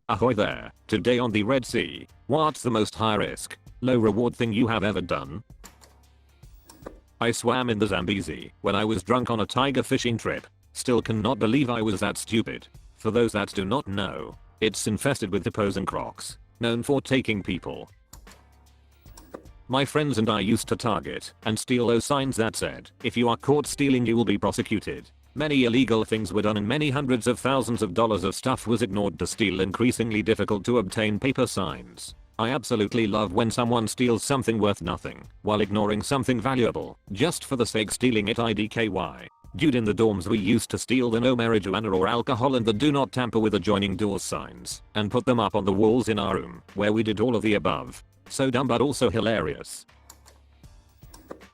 Ahoy there. Today on the Red Sea, what's the most high risk, low reward thing you have ever done? I swam in the Zambezi when I was drunk on a tiger fishing trip. Still cannot believe I was that stupid. For those that do not know, it's infested with hippos and crocs, known for taking people. My friends and I used to target and steal those signs that said, if you are caught stealing you will be prosecuted. Many illegal things were done and many hundreds of thousands of dollars of stuff was ignored to steal increasingly difficult to obtain paper signs. I absolutely love when someone steals something worth nothing while ignoring something valuable just for the sake stealing it. IDKY. Dude, in the dorms we used to steal the no marijuana or alcohol and the do not tamper with adjoining doors signs and put them up on the walls in our room where we did all of the above. So dumb but also hilarious.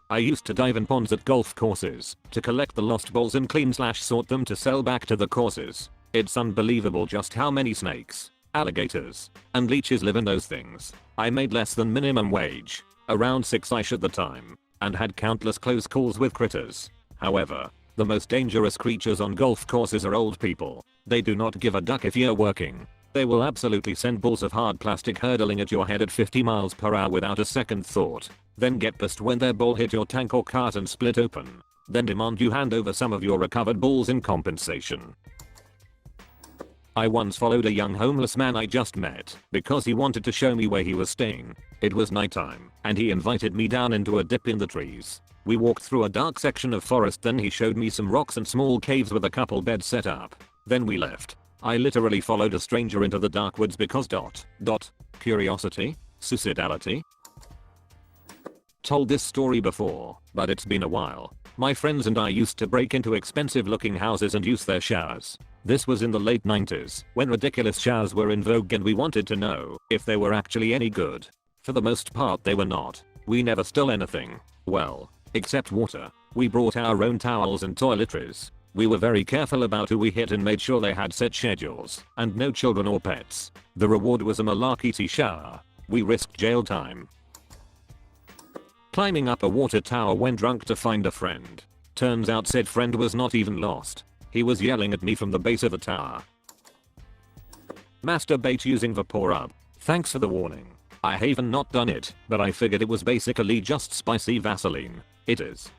I used to dive in ponds at golf courses to collect the lost balls and clean/sort them to sell back to the courses. It's unbelievable just how many snakes, alligators, and leeches live in those things. I made less than minimum wage, around 6ish at the time, and had countless close calls with critters. However, the most dangerous creatures on golf courses are old people. They do not give a duck if you're working. They will absolutely send balls of hard plastic hurtling at your head at 50 miles per hour without a second thought. Then get pissed when their ball hit your tank or cart and split open. Then demand you hand over some of your recovered balls in compensation. I once followed a young homeless man I just met because he wanted to show me where he was staying. It was nighttime and he invited me down into a dip in the trees. We walked through a dark section of forest, then he showed me some rocks and small caves with a couple beds set up. Then we left. I literally followed a stranger into the dark woods because ... curiosity? Suicidality? Told this story before, but it's been a while. My friends and I used to break into expensive looking houses and use their showers. This was in the late 90s when ridiculous showers were in vogue and we wanted to know if they were actually any good. For the most part they were not. We never stole anything. Well, except water. We brought our own towels and toiletries. We were very careful about who we hit and made sure they had set schedules and no children or pets. The reward was a malarkey shower. We risked jail time. Climbing up a water tower when drunk to find a friend. Turns out said friend was not even lost. He was yelling at me from the base of the tower. Masturbate using Vaporub. Thanks for the warning. I haven't not done it, but I figured it was basically just spicy Vaseline. It is.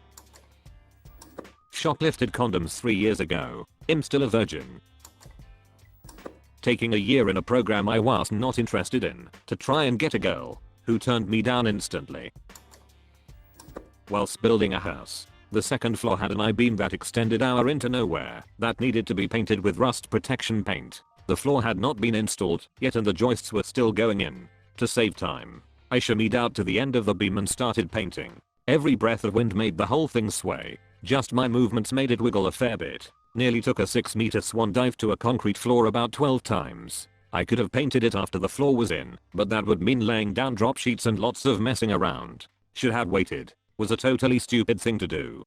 Shoplifted condoms 3 years ago. I'm still a virgin. Taking a year in a program I was not interested in to try and get a girl who turned me down instantly. Whilst building a house, the second floor had an I-beam that extended our into nowhere that needed to be painted with rust protection paint. The floor had not been installed yet and the joists were still going in. To save time, I shimmied out to the end of the beam and started painting. Every breath of wind made the whole thing sway. Just my movements made it wiggle a fair bit. Nearly took a 6-meter swan dive to a concrete floor about 12 times. I could have painted it after the floor was in, but that would mean laying down drop sheets and lots of messing around. Should have waited. Was a totally stupid thing to do.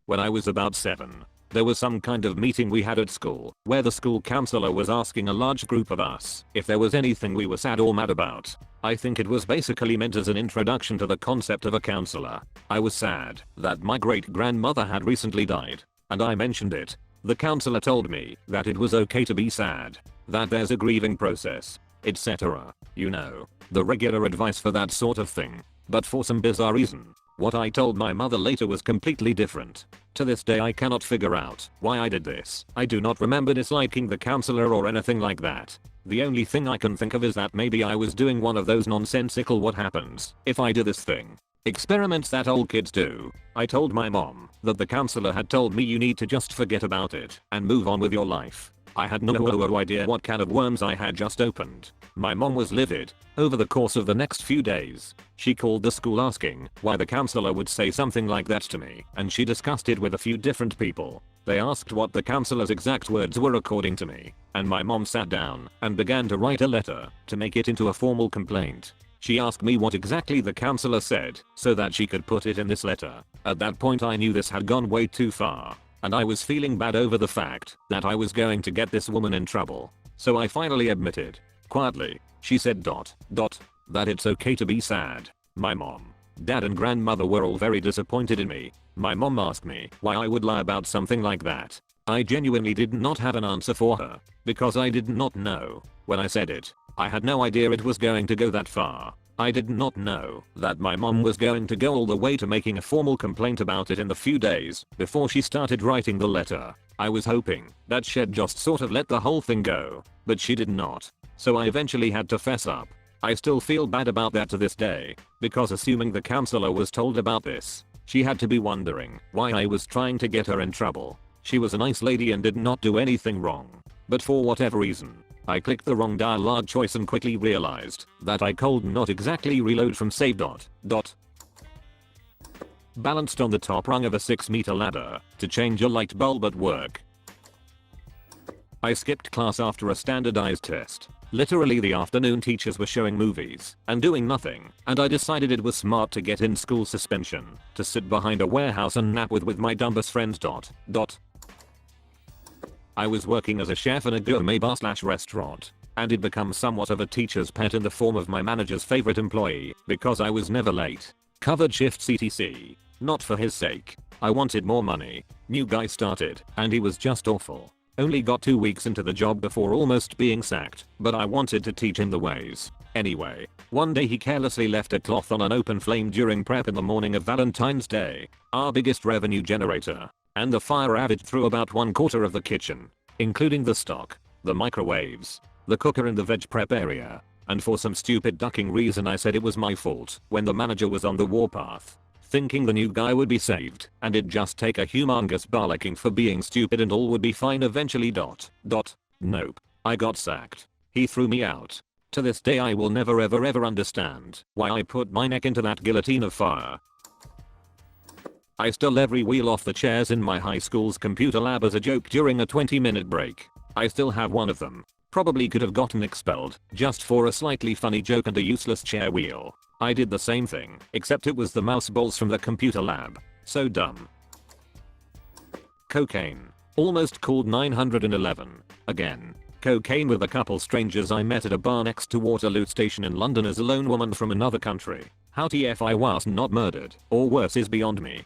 When I was about 7, there was some kind of meeting we had at school where the school counselor was asking a large group of us if there was anything we were sad or mad about. I think it was basically meant as an introduction to the concept of a counselor. I was sad that my great grandmother had recently died, and I mentioned it. The counselor told me that it was okay to be sad, that there's a grieving process, etc. You know, the regular advice for that sort of thing. But for some bizarre reason, what I told my mother later was completely different. To this day I cannot figure out why I did this. I do not remember disliking the counselor or anything like that. The only thing I can think of is that maybe I was doing one of those nonsensical what happens if I do this thing experiments that old kids do. I told my mom that the counselor had told me you need to just forget about it and move on with your life. I had no idea what can of worms I had just opened. My mom was livid. Over the course of the next few days, she called the school asking why the counselor would say something like that to me, and she discussed it with a few different people. They asked what the counselor's exact words were according to me, and my mom sat down and began to write a letter to make it into a formal complaint. She asked me what exactly the counselor said so that she could put it in this letter. At that point I knew this had gone way too far. And I was feeling bad over the fact that I was going to get this woman in trouble. So I finally admitted, quietly, she said ... that it's okay to be sad. My mom, dad and grandmother were all very disappointed in me. My mom asked me why I would lie about something like that. I genuinely did not have an answer for her, because I did not know. When I said it, I had no idea it was going to go that far. I did not know that my mom was going to go all the way to making a formal complaint about it in the few days before she started writing the letter. I was hoping that she'd just sort of let the whole thing go, but she did not. So I eventually had to fess up. I still feel bad about that to this day, because assuming the counselor was told about this, she had to be wondering why I was trying to get her in trouble. She was a nice lady and did not do anything wrong. But for whatever reason, I clicked the wrong dialogue choice and quickly realized that I could not exactly reload from save. Balanced on the top rung of a 6-meter ladder to change a light bulb at work. I skipped class after a standardized test. Literally the afternoon teachers were showing movies and doing nothing, and I decided it was smart to get in school suspension to sit behind a warehouse and nap with my dumbest friends. I was working as a chef in a gourmet bar/restaurant, and had become somewhat of a teacher's pet in the form of my manager's favorite employee because I was never late. Covered shifts etc. Not for his sake. I wanted more money. New guy started, and he was just awful. Only got 2 weeks into the job before almost being sacked, but I wanted to teach him the ways. Anyway, one day he carelessly left a cloth on an open flame during prep in the morning of Valentine's Day, our biggest revenue generator, and the fire ravaged through about 1/4 of the kitchen, including the stock, the microwaves, the cooker and the veg prep area, and for some stupid ducking reason I said it was my fault when the manager was on the warpath, thinking the new guy would be saved and it'd just take a humongous barlicking for being stupid and all would be fine eventually. Nope. I got sacked. He threw me out. To this day I will never ever understand why I put my neck into that guillotine of fire. I stole every wheel off the chairs in my high school's computer lab as a joke during a 20-minute break. I still have one of them. Probably could have gotten expelled just for a slightly funny joke and a useless chair wheel. I did the same thing, except it was the mouse balls from the computer lab. So dumb. Cocaine. Almost called 911. Again. Cocaine with a couple strangers I met at a bar next to Waterloo Station in London as a lone woman from another country. How TF I was not murdered, or worse is beyond me.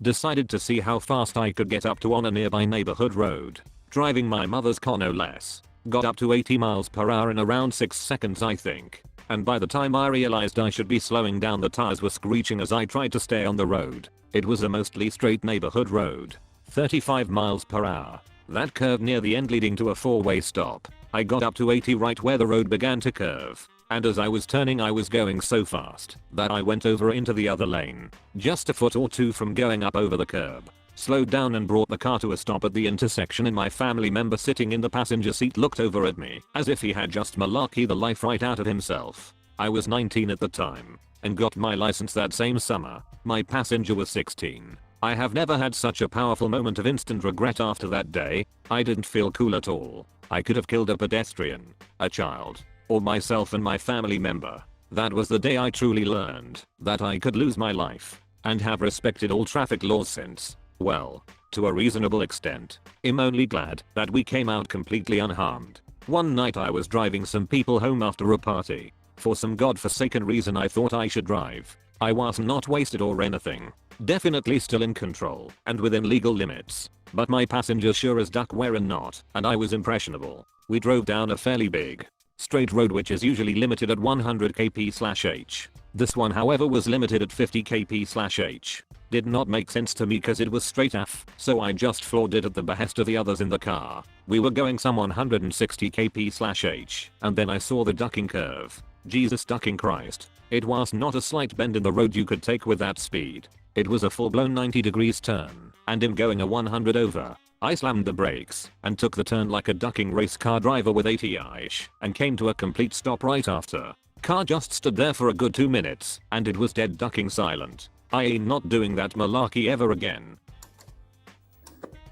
Decided to see how fast I could get up to on a nearby neighborhood road. Driving my mother's car no less. Got up to 80 miles per hour in around 6 seconds I think. And by the time I realized I should be slowing down, the tires were screeching as I tried to stay on the road. It was a mostly straight neighborhood road. 35 miles per hour. That curve near the end leading to a 4-way stop. I got up to 80 right where the road began to curve. And as I was turning I was going so fast that I went over into the other lane. Just a foot or two from going up over the curb. Slowed down and brought the car to a stop at the intersection, and my family member sitting in the passenger seat looked over at me as if he had just malarkeyed the life right out of himself. I was 19 at the time and got my license that same summer. My passenger was 16. I have never had such a powerful moment of instant regret after that day. I didn't feel cool at all. I could have killed a pedestrian, a child, or myself and my family member. That was the day I truly learned that I could lose my life, and have respected all traffic laws since. Well, to a reasonable extent. I'm only glad that we came out completely unharmed. One night I was driving some people home after a party. For some godforsaken reason I thought I should drive. I was not wasted or anything. Definitely still in control and within legal limits. But my passenger sure as duck were not, and I was impressionable. We drove down a fairly big, straight road which is usually limited at 100 kp/h. This one however was limited at 50 kp/h. Did not make sense to me cause it was straight F, so I just floored it at the behest of the others in the car. We were going some 160 kp/h, and then I saw the ducking curve. Jesus ducking Christ. It was not a slight bend in the road you could take with that speed. It was a full-blown 90 degrees turn, and him going a 100 over. I slammed the brakes and took the turn like a ducking race car driver with 80ish, and came to a complete stop right after. Car just stood there for a good 2 minutes, and it was dead ducking silent. I ain't not doing that malarkey ever again.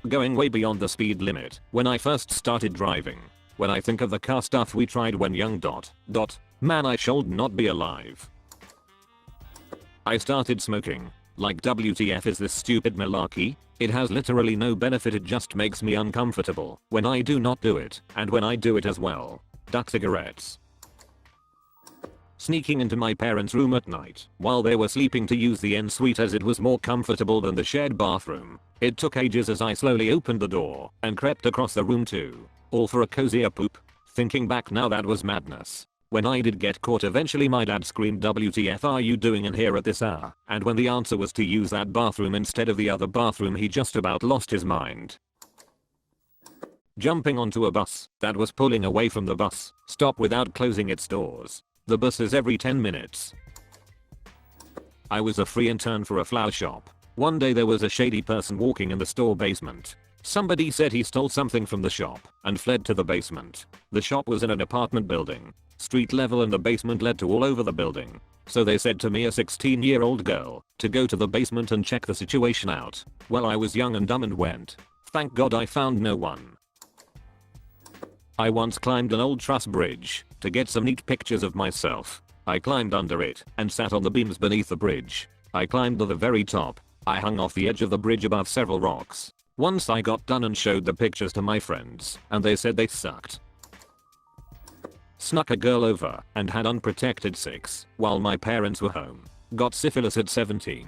Going way beyond the speed limit when I first started driving. When I think of the car stuff we tried when young. Man, I should not be alive. I started smoking. Like WTF is this stupid malarkey? It has literally no benefit, it just makes me uncomfortable when I do not do it, and when I do it as well. Duck cigarettes. Sneaking into my parents' room at night while they were sleeping to use the en-suite as it was more comfortable than the shared bathroom. It took ages as I slowly opened the door and crept across the room too. All for a cozier poop. Thinking back now, that was madness. When I did get caught, eventually my dad screamed, "WTF are you doing in here at this hour?" And when the answer was to use that bathroom instead of the other bathroom, he just about lost his mind. Jumping onto a bus that was pulling away from the bus stop without closing its doors. The bus is every 10 minutes. I was a free intern for a flower shop. One day there was a shady person walking in the store basement. Somebody said he stole something from the shop and fled to the basement. The shop was in an apartment building. Street level and the basement led to all over the building. So they said to me, a 16-year-old girl, to go to the basement and check the situation out. Well, I was young and dumb and went. Thank God I found no one. I once climbed an old truss bridge to get some neat pictures of myself. I climbed under it and sat on the beams beneath the bridge. I climbed to the very top. I hung off the edge of the bridge above several rocks. Once I got done and showed the pictures to my friends, and they said they sucked. Snuck a girl over and had unprotected sex while my parents were home. Got syphilis at 17.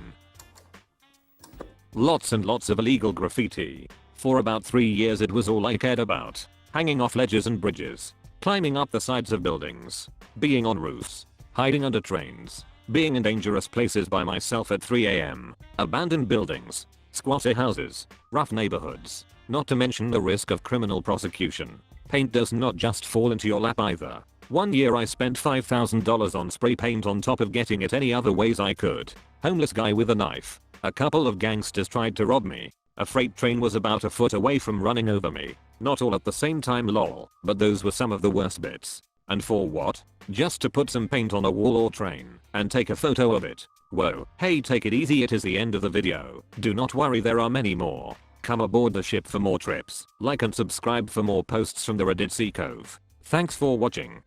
Lots and lots of illegal graffiti. For about 3 years it was all I cared about. Hanging off ledges and bridges. Climbing up the sides of buildings. Being on roofs. Hiding under trains. Being in dangerous places by myself at 3 AM. Abandoned buildings. Squatter houses. Rough neighborhoods. Not to mention the risk of criminal prosecution. Paint does not just fall into your lap either. One year I spent $5,000 on spray paint on top of getting it any other ways I could. Homeless guy with a knife. A couple of gangsters tried to rob me. A freight train was about a foot away from running over me. Not all at the same time, lol, but those were some of the worst bits. And for what? Just to put some paint on a wall or train and take a photo of it. Whoa, hey, take it easy, it is the end of the video. Do not worry, there are many more. Come aboard the ship for more trips. Like and subscribe for more posts from the Reddit Sea Cove. Thanks for watching.